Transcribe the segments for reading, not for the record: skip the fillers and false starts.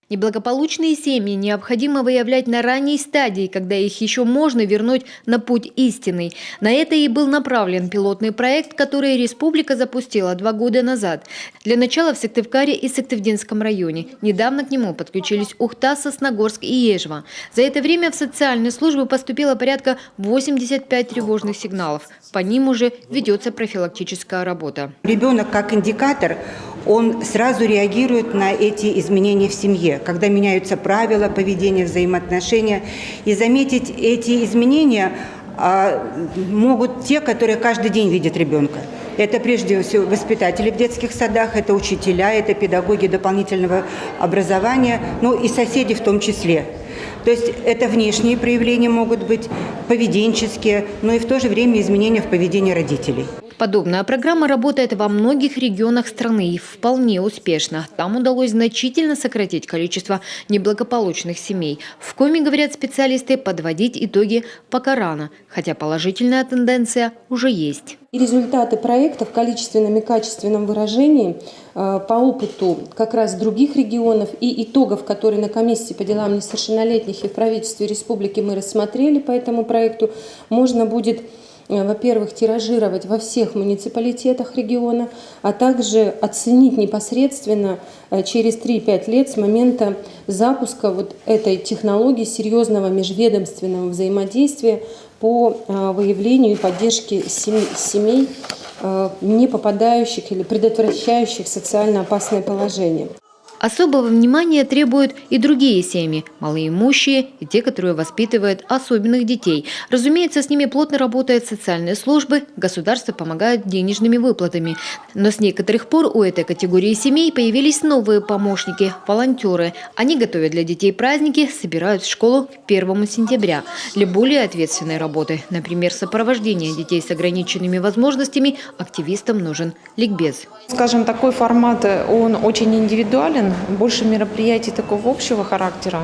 Неблагополучные семьи необходимо выявлять на ранней стадии, когда их еще можно вернуть на путь истинный. На это и был направлен пилотный проект, который республика запустила 2 года назад. Для начала в Сыктывкаре и Сыктывдинском районе. Недавно к нему подключились Ухта, Сосногорск и Ежва. За это время в социальные службы поступило порядка 85 тревожных сигналов. По ним уже ведется профилактическая работа. Ребенок как индикатор, он сразу реагирует на эти изменения в семье, когда меняются правила поведения, взаимоотношения. И заметить эти изменения могут те, которые каждый день видят ребенка. Это прежде всего воспитатели в детских садах, это учителя, это педагоги дополнительного образования, ну и соседи в том числе. То есть это внешние проявления могут быть, поведенческие, но и в то же время изменения в поведении родителей. Подобная программа работает во многих регионах страны и вполне успешно. Там удалось значительно сократить количество неблагополучных семей. В Коми, говорят специалисты, подводить итоги пока рано, хотя положительная тенденция уже есть. И результаты проекта в количественном и качественном выражении по опыту как раз других регионов и итогов, которые на комиссии по делам несовершеннолетних и в правительстве республики мы рассмотрели по этому проекту, можно будет, во-первых, тиражировать во всех муниципалитетах региона, а также оценить непосредственно через 3-5 лет с момента запуска вот этой технологии серьезного межведомственного взаимодействия по выявлению и поддержке семей, не попадающих или предотвращающих социально опасное положение. Особого внимания требуют и другие семьи – малоимущие и те, которые воспитывают особенных детей. Разумеется, с ними плотно работают социальные службы, государство помогает денежными выплатами. Но с некоторых пор у этой категории семей появились новые помощники – волонтеры. Они готовят для детей праздники, собирают в школу к 1 сентября. Для более ответственной работы, например, сопровождения детей с ограниченными возможностями, активистам нужен ликбез. Скажем, такой формат, он очень индивидуален. Больше мероприятий такого общего характера.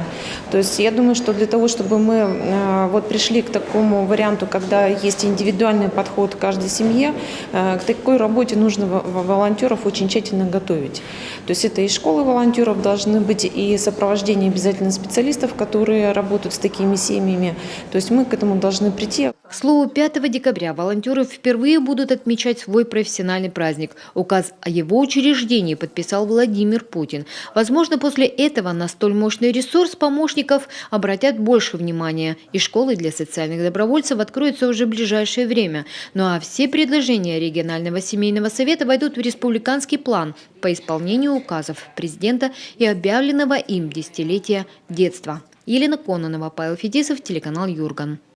То есть я думаю, что для того, чтобы мы пришли к такому варианту, когда есть индивидуальный подход к каждой семье, к такой работе нужно волонтеров очень тщательно готовить. То есть это и школы волонтеров должны быть, и сопровождение обязательно специалистов, которые работают с такими семьями. То есть мы к этому должны прийти. К слову, 5 декабря волонтеры впервые будут отмечать свой профессиональный праздник. Указ о его учреждении подписал Владимир Путин. Возможно, после этого на столь мощный ресурс помощников обратят больше внимания. И школы для социальных добровольцев откроются уже в ближайшее время. Ну а все предложения регионального семейного совета войдут в республиканский план по исполнению указов президента и объявленного им десятилетия детства. Елена Кононова, Павел Фетисов, телеканал Юрган.